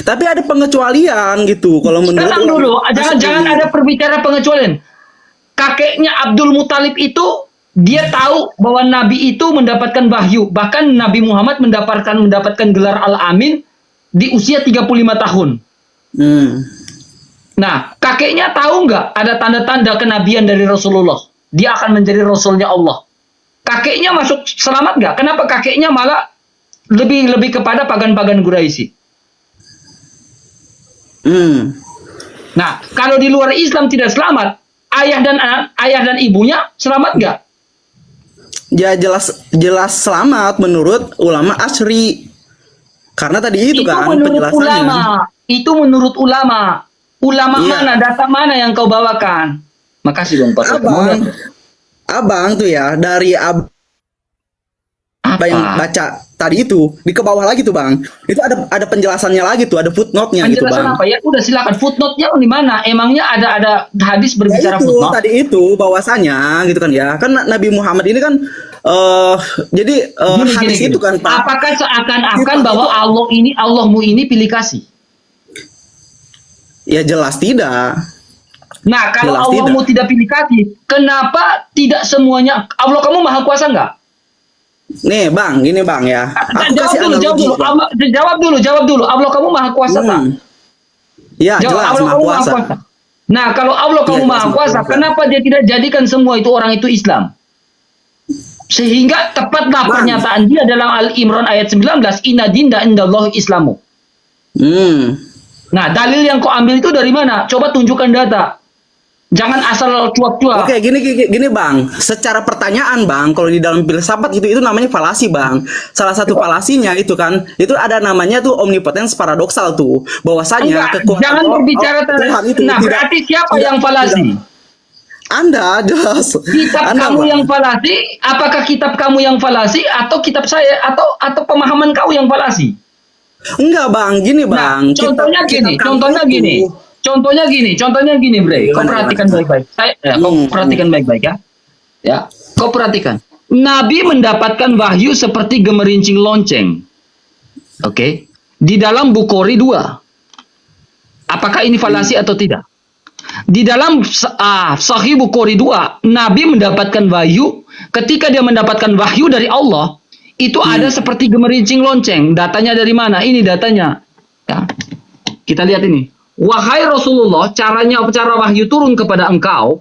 Tapi ada pengecualian gitu. Kalau menurut tenang dulu, jangan ada perbicara pengecualian. Kakeknya Abdul Muthalib itu dia tahu bahwa Nabi itu mendapatkan wahyu. Bahkan Nabi Muhammad mendapatkan gelar Al-Amin di usia 35 tahun. Nah, kakeknya tahu nggak ada tanda-tanda kenabian dari Rasulullah? Dia akan menjadi Rasulnya Allah. Kakeknya masuk selamat nggak? Kenapa kakeknya malah lebih kepada pagan-pagan Quraisy? Nah, kalau di luar Islam tidak selamat, ayah dan ibunya selamat nggak? Ya jelas selamat menurut ulama asyri. Karena tadi itu kan menurut penjelasannya. ulama. Itu menurut ulama. Ulama Iya. mana? Data mana yang kau bawakan? Makasih Bang Pastor. Abang tuh ya dari apa yang baca tadi itu di ke bawah lagi tuh Bang. Itu ada penjelasannya lagi tuh, ada footnote-nya gitu Penjelasan Bang. apa ya? Udah silakan. Footnote-nya di mana? Emangnya ada hadis berbicara Ya itu footnote? tadi itu bahwasanya gitu kan ya. Kan Nabi Muhammad ini kan jadi hadis itu kan Pak. Apakah seakan-akan Itu- bahwa Allahmu ini pilih kasih? Ya jelas tidak. Nah, kalau Jelas Allahmu tidak pilih kasih, kenapa tidak semuanya Allah kamu maha kuasa nggak? Nih Bang, gini Bang ya. Aku kasih analogi. Bang. Jawab dulu. Allah kamu maha kuasa tak? Ya Jawab, jelas Allah maha kamu kuasa. Nah, kalau Allah kamu Iya, maha jelas kuasa, maha kuasa. kenapa dia tidak jadikan semua itu orang itu Islam? Sehingga tepatlah Bang. pernyataan dia dalam Al-Imran ayat 19, inna dinda indallahi islamu. Nah, dalil yang kau ambil itu dari mana? Coba tunjukkan data. Jangan asal cuap-cuap. Oke, gini Bang. Secara pertanyaan Bang, kalau di dalam filsafat itu namanya falasi Bang. Salah satu falasinya itu kan, itu ada namanya tuh omnipotens paradoksal tuh. Bahwasanya Enggak, kekuatan jangan berbicara Tuhan itu nah, tidak- berarti siapa tidak- yang falasi? tidak. Anda jelas. Kitab Anda, kamu Bang. yang falasi, apakah kitab kamu yang falasi atau kitab saya atau pemahaman kau yang falasi? Enggak Bang, gini Nah, Bang. contohnya gini, contohnya gini, Bre. Kau Gimana, perhatikan baik-baik. Kau perhatikan baik-baik ya. Ya, kau perhatikan. Nabi mendapatkan wahyu seperti gemerincing lonceng. Oke. Di dalam Bukhari 2. Apakah ini falasi atau tidak? Di dalam Sahih Bukhari 2, Nabi mendapatkan wahyu. Ketika dia mendapatkan wahyu dari Allah, itu ada seperti gemerincing lonceng. Datanya dari mana? Ini datanya. Ya. Kita lihat ini. Wahai Rasulullah, cara wahyu turun kepada engkau.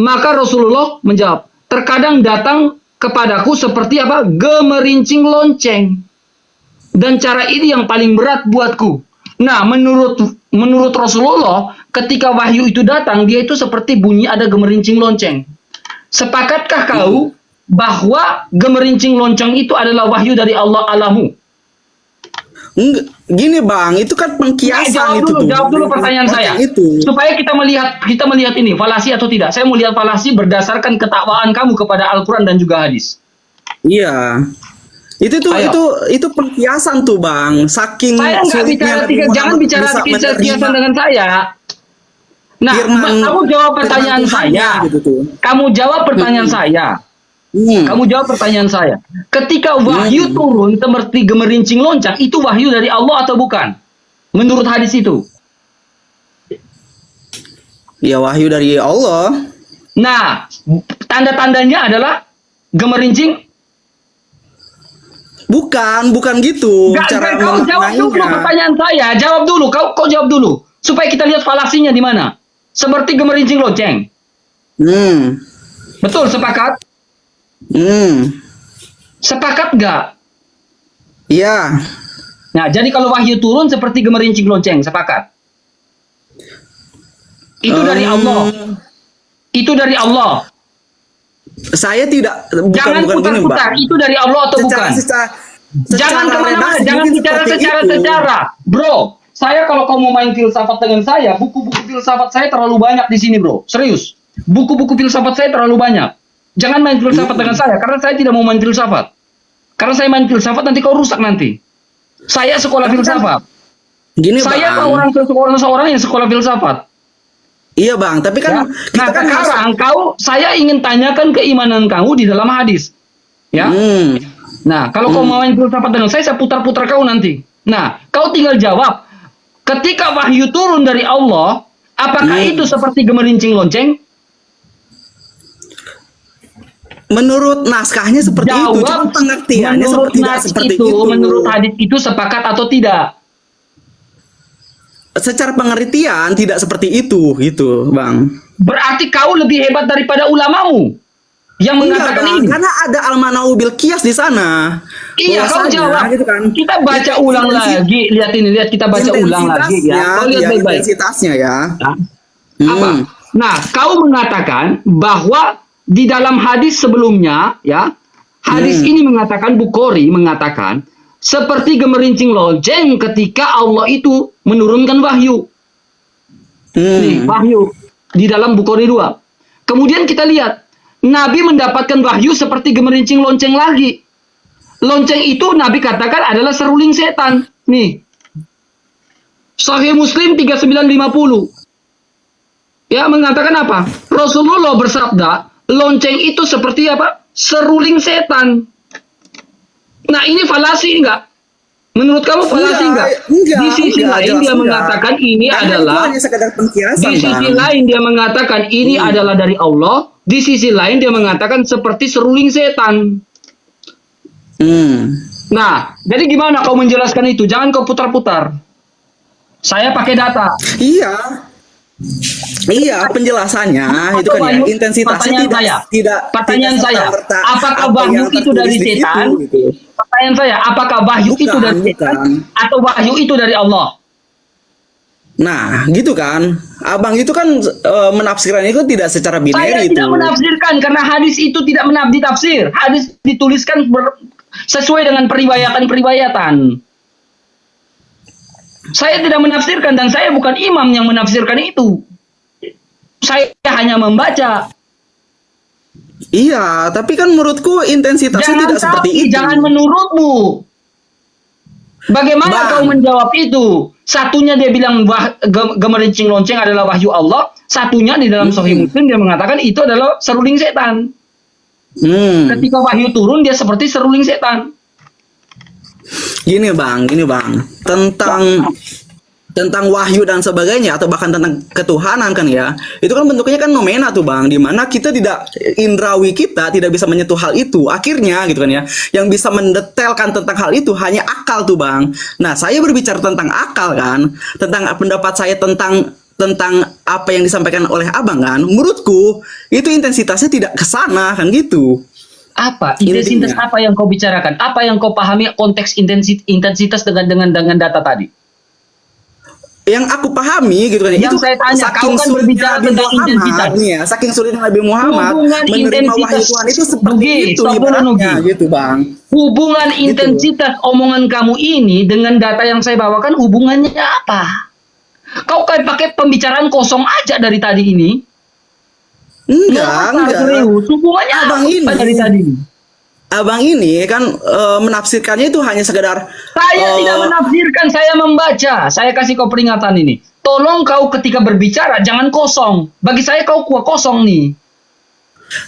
Maka Rasulullah menjawab, terkadang datang kepadaku seperti apa? Gemerincing lonceng. Dan cara ini yang paling berat buatku. Nah, menurut Rasulullah, ketika wahyu itu datang, dia itu seperti bunyi ada gemerincing lonceng. Sepakatkah kau bahwa gemerincing lonceng itu adalah wahyu dari Allah Allahmu? Enggak, gini Bang, itu kan pengkiasan itu tuh. Jawab dulu pertanyaan saya. Itu. Supaya kita melihat ini falasi atau tidak. Saya mau lihat falasi berdasarkan ketakwaan kamu kepada Al-Qur'an dan juga hadis. Iya. Itu pengkiasan tuh Bang. Saking Saya nggak bicara jangan bicara kiasan dengan saya. Nah, kamu jawab pertanyaan saya. Gitu tuh. Kamu jawab pertanyaan saya. Kamu jawab pertanyaan saya. Ketika wahyu turun seperti gemerincing lonceng, itu wahyu dari Allah atau bukan? Menurut hadis itu. Ya wahyu dari Allah. Nah, tanda-tandanya adalah gemerincing. Bukan gitu. Kau jawab dulu pertanyaan saya. Jawab dulu. Kau jawab dulu. Supaya kita lihat falasinya di mana. Seperti gemerincing lonceng. Betul, sepakat? Sepakat nggak? Iya. Nah, jadi kalau wahyu turun seperti gemerincing lonceng, sepakat? Itu dari Allah. Itu dari Allah. Saya tidak. Jangan putar-putar. Itu dari Allah atau bukan? Jangan kemana-mana. Jangan bicara secara. Bro, saya kalau kau mau main filsafat dengan saya, buku-buku filsafat saya terlalu banyak di sini, bro. Serius. Buku-buku filsafat saya terlalu banyak. Jangan main filsafat dengan saya, karena saya tidak mau main filsafat. Karena saya main filsafat, nanti kau rusak nanti. Saya sekolah filsafat. Gini, saya Bang. seorang yang sekolah filsafat. Iya Bang, tapi kan Nah, sekarang saya ingin tanyakan keimanan kamu di dalam hadis. Ya. Nah, kalau kau mau main filsafat dengan saya putar-putar kau nanti. Nah, kau tinggal jawab. Ketika wahyu turun dari Allah, apakah itu seperti gemerincing lonceng? Menurut naskahnya seperti itu, cuma pengertiannya tidak seperti itu. Menurut hadis itu sepakat atau tidak? Secara pengertian tidak seperti itu, gitu, Bang. Berarti kau lebih hebat daripada ulamamu yang mengatakan Bang, ini. karena ada al-manau bil qiyas di sana. Iya, kau Bahwasanya, jawab. gitu kan. Kita baca ulang lagi. Lihat ini, lihat kita baca ulang lagi ya. Kau lihat baik-baik. Intensitasnya ya. Apa? Nah, kau mengatakan bahwa di dalam hadis sebelumnya, ya, hadis ini mengatakan, Bukhari mengatakan, seperti gemerincing lonceng ketika Allah itu menurunkan wahyu. Nih, wahyu di dalam Bukhari 2. Kemudian kita lihat, Nabi mendapatkan wahyu seperti gemerincing lonceng lagi. Lonceng itu Nabi katakan adalah seruling setan. Nih, Sahih Muslim 3950. Ya, mengatakan apa? Rasulullah bersabda, lonceng itu seperti apa? Seruling setan. Nah, ini falasi enggak? Menurut kamu falasi enggak? Di sisi lain dia mengatakan ini adalah hanya sekedar pengkiasan, di sisi lain dia mengatakan ini adalah dari Allah. Di sisi lain dia mengatakan seperti seruling setan. Nah, jadi gimana kau menjelaskan itu? Jangan kau putar-putar. Saya pakai data. Iya, penjelasannya itu kan ya, intensitasnya Pertanyaan saya, serta-merta apakah apa wahyu yang itu dari tertulis di setan? situ, gitu. Pertanyaan saya, apakah wahyu itu dari setan atau wahyu itu dari Allah? Nah, gitu kan. Abang itu kan menafsirkan itu tidak secara Saya binary itu. tidak menafsirkan karena hadis itu tidak ditafsir. Hadis dituliskan sesuai dengan periwayatan-periwayatan. Saya tidak menafsirkan dan saya bukan imam yang menafsirkan itu. Saya hanya membaca. Iya, tapi kan menurutku intensitasnya tidak seperti itu. Jangan menurutmu. Bagaimana kau menjawab itu? Satunya dia bilang gemerincing lonceng adalah wahyu Allah. Satunya di dalam Sahih Muslim dia mengatakan itu adalah seruling setan. Ketika wahyu turun dia seperti seruling setan. Gini bang, tentang wahyu dan sebagainya atau bahkan tentang ketuhanan kan ya, itu kan bentuknya kan nomena tuh bang, dimana kita tidak, indrawi kita tidak bisa menyentuh hal itu. Akhirnya gitu kan ya, yang bisa mendetailkan tentang hal itu hanya akal tuh bang. Nah, saya berbicara tentang akal kan, tentang pendapat saya tentang apa yang disampaikan oleh abang kan, menurutku itu intensitasnya tidak kesana kan gitu. Apa intensitas apa yang kau bicarakan? Apa yang kau pahami konteks intensitas dengan data tadi? Yang aku pahami gitu kan, yang itu saya tanya, kau kan berbicara tentang intensitas nih ya, saking sulitnya Nabi Muhammad menerima wahyu Tuhan itu seperti itu ibaratnya gitu bang. Hubungan intensitas omongan kamu ini dengan data yang saya bawakan hubungannya apa? Kau kayak pakai pembicaraan kosong aja dari tadi ini. Enggak. Hubungannya abang apa dari tadi? Abang ini kan menafsirkannya itu hanya sekedar. Saya tidak menafsirkan, saya membaca. Saya kasih kau peringatan ini. Tolong kau ketika berbicara jangan kosong. Bagi saya kau kosong nih.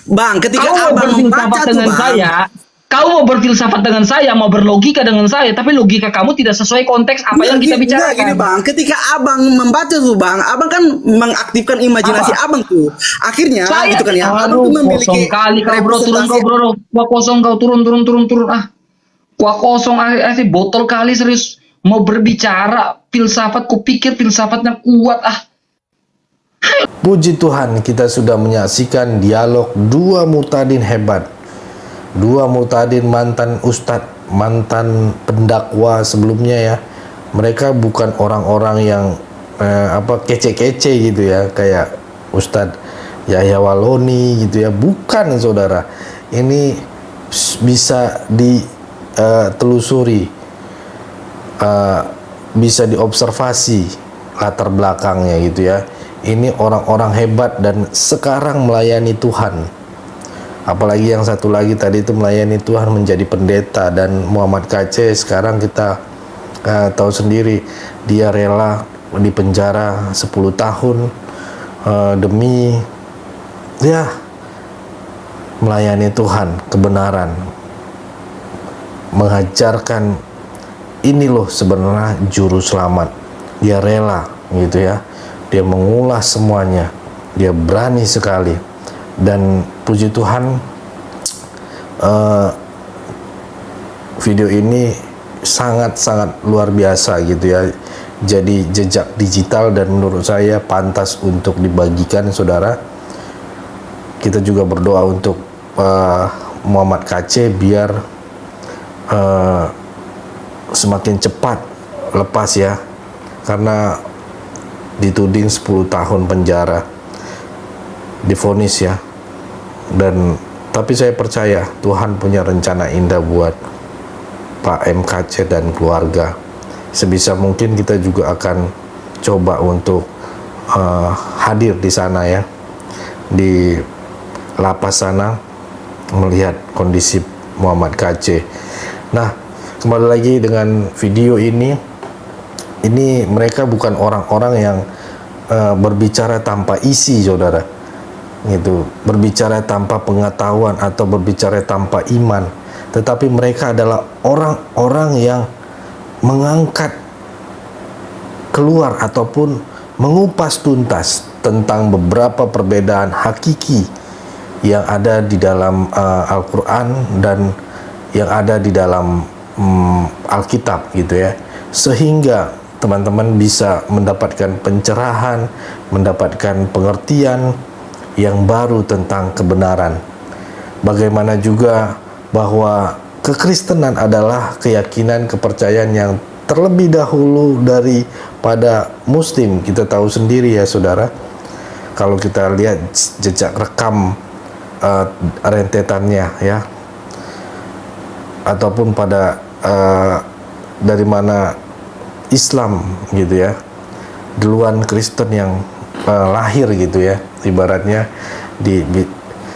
Bang, ketika kau abang membaca dengan saya, kau mau berfilsafat dengan saya, mau berlogika dengan saya, tapi logika kamu tidak sesuai konteks apa yang kita bicarakan. Gini bang, ketika abang membaca tuh bang, abang kan mengaktifkan imajinasi abang tuh. Akhirnya saya, gitu kan ya, abang tuh memiliki kosong kali kau bro, turun. Wah kosong kau turun. Wah kosong sih botol kali serius. Mau berbicara filsafat, kupikir filsafatnya kuat Puji Tuhan, kita sudah menyaksikan dialog dua murtadin hebat. Dua murtadin mantan ustadz, mantan pendakwa sebelumnya ya. Mereka bukan orang-orang yang kece-kece gitu ya, kayak Ustadz Yahya Waloni gitu ya. Bukan saudara. Ini bisa ditelusuri, bisa diobservasi latar belakangnya gitu ya. Ini orang-orang hebat dan sekarang melayani Tuhan. Apalagi yang satu lagi tadi itu melayani Tuhan menjadi pendeta, dan Muhammad KC sekarang kita tahu sendiri dia rela di penjara 10 tahun demi ya melayani Tuhan, kebenaran, mengajarkan ini loh sebenarnya juru selamat. Dia rela gitu ya, dia mengulas semuanya, dia berani sekali. Dan puji Tuhan video ini sangat-sangat luar biasa gitu ya, jadi jejak digital dan menurut saya pantas untuk dibagikan saudara. Kita juga berdoa untuk Muhammad KC biar semakin cepat lepas ya, karena dituding 10 tahun penjara. divonis ya. Dan tapi saya percaya Tuhan punya rencana indah buat Pak MKC dan keluarga. Sebisa mungkin kita juga akan coba untuk hadir di sana ya, di lapas sana, melihat kondisi Muhammad KC. Nah, kembali lagi dengan video ini mereka bukan orang-orang yang berbicara tanpa isi, saudara, gitu, berbicara tanpa pengetahuan atau berbicara tanpa iman, tetapi mereka adalah orang-orang yang mengangkat keluar ataupun mengupas tuntas tentang beberapa perbedaan hakiki yang ada di dalam Al-Quran dan yang ada di dalam Alkitab gitu ya, sehingga teman-teman bisa mendapatkan pencerahan, mendapatkan pengertian yang baru tentang kebenaran. Bagaimana juga bahwa kekristenan adalah keyakinan, kepercayaan yang terlebih dahulu daripada Muslim. Kita tahu sendiri ya saudara, kalau kita lihat jejak rekam rentetannya ya, ataupun pada dari mana Islam gitu ya, duluan Kristen yang lahir gitu ya, ibaratnya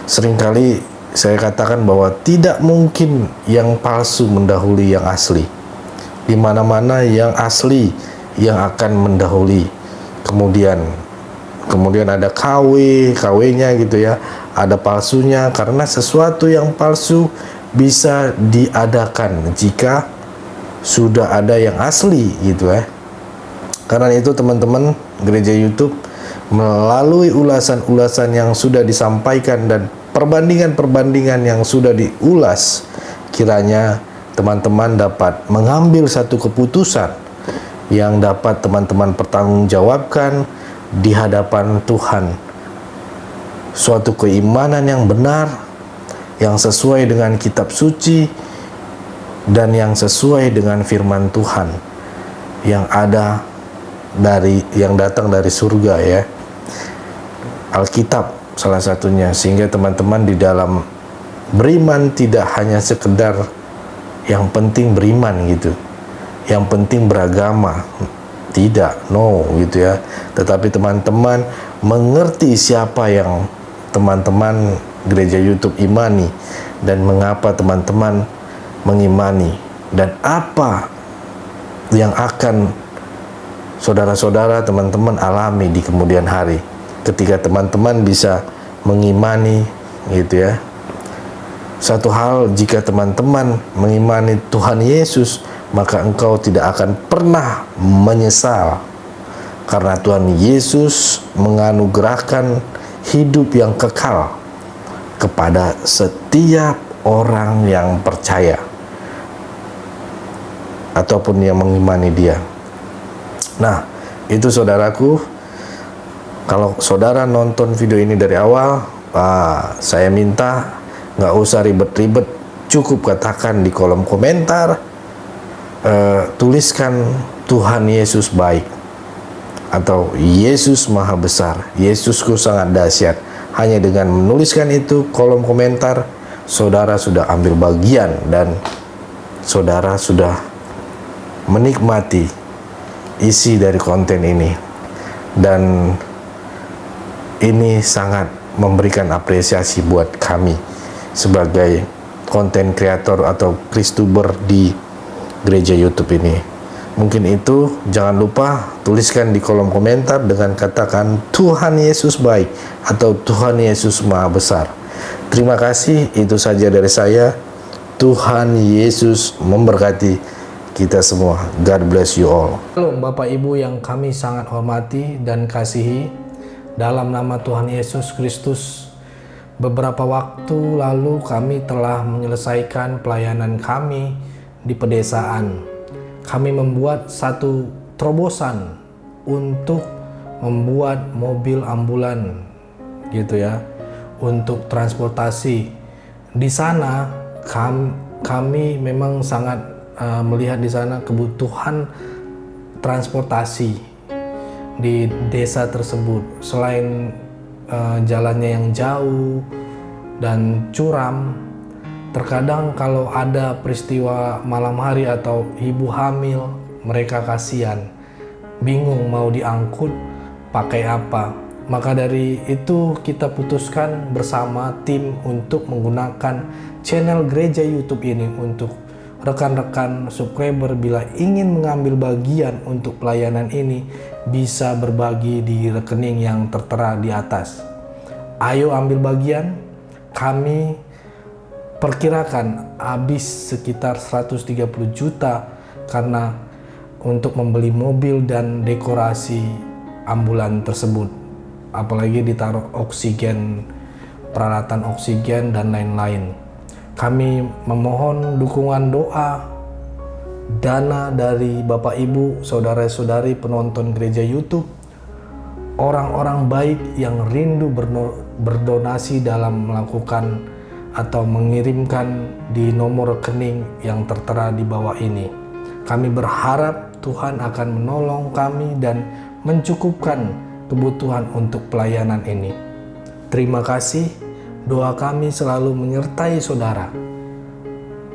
seringkali saya katakan bahwa tidak mungkin yang palsu mendahului yang asli. Di mana-mana yang asli yang akan mendahului. Kemudian ada KW-nya gitu ya, ada palsunya, karena sesuatu yang palsu bisa diadakan jika sudah ada yang asli gitu ya. Karena itu teman-teman Gereja YouTube, melalui ulasan-ulasan yang sudah disampaikan dan perbandingan-perbandingan yang sudah diulas, kiranya teman-teman dapat mengambil satu keputusan yang dapat teman-teman pertanggungjawabkan di hadapan Tuhan. Suatu keimanan yang benar, yang sesuai dengan kitab suci dan yang sesuai dengan firman Tuhan yang datang dari surga ya. Alkitab salah satunya, sehingga teman-teman di dalam beriman tidak hanya sekedar yang penting beriman gitu, yang penting beragama, tidak, no gitu ya, tetapi teman-teman mengerti siapa yang teman-teman Gereja YouTube imani dan mengapa teman-teman mengimani, dan apa yang akan saudara-saudara teman-teman alami di kemudian hari ketika teman-teman bisa mengimani gitu ya. Satu hal, jika teman-teman mengimani Tuhan Yesus, maka engkau tidak akan pernah menyesal, karena Tuhan Yesus menganugerahkan hidup yang kekal kepada setiap orang yang percaya ataupun yang mengimani Dia. Nah, itu saudaraku, kalau saudara nonton video ini dari awal, saya minta nggak usah ribet-ribet, cukup katakan di kolom komentar, tuliskan Tuhan Yesus baik atau Yesus maha besar, Yesusku sangat dahsyat. Hanya dengan menuliskan itu kolom komentar, saudara sudah ambil bagian dan saudara sudah menikmati isi dari konten ini, dan ini sangat memberikan apresiasi buat kami sebagai konten kreator atau Kristuber di Gereja YouTube ini. Mungkin itu, jangan lupa tuliskan di kolom komentar dengan katakan Tuhan Yesus baik atau Tuhan Yesus maha besar. Terima kasih, itu saja dari saya. Tuhan Yesus memberkati kita semua. God bless you all. Halo Bapak Ibu yang kami sangat hormati dan kasihi, dalam nama Tuhan Yesus Kristus, beberapa waktu lalu kami telah menyelesaikan pelayanan kami di pedesaan. Kami membuat satu terobosan untuk membuat mobil ambulan gitu ya, untuk transportasi. Di sana kami memang sangat melihat di sana kebutuhan transportasi di desa tersebut. Selain jalannya yang jauh dan curam. Terkadang kalau ada peristiwa malam hari atau ibu hamil, mereka kasihan, bingung mau diangkut pakai apa. Maka dari itu kita putuskan bersama tim untuk menggunakan channel gereja YouTube ini untuk rekan-rekan subscriber bila ingin mengambil bagian untuk pelayanan ini bisa berbagi di rekening yang tertera di atas. Ayo ambil bagian. Kami perkirakan habis sekitar 130 juta karena untuk membeli mobil dan dekorasi ambulan tersebut, apalagi ditaruh oksigen, peralatan oksigen dan lain-lain. Kami memohon dukungan doa, dana dari Bapak Ibu, saudara-saudari penonton gereja YouTube, orang-orang baik yang rindu berdonasi dalam melakukan atau mengirimkan di nomor rekening yang tertera di bawah ini. Kami berharap Tuhan akan menolong kami dan mencukupkan kebutuhan untuk pelayanan ini. Terima kasih, doa kami selalu menyertai saudara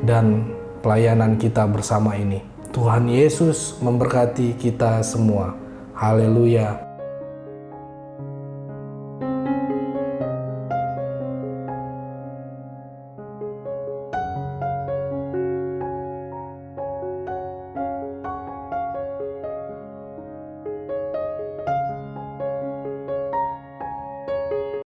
dan pelayanan kita bersama ini. Tuhan Yesus memberkati kita semua. Haleluya.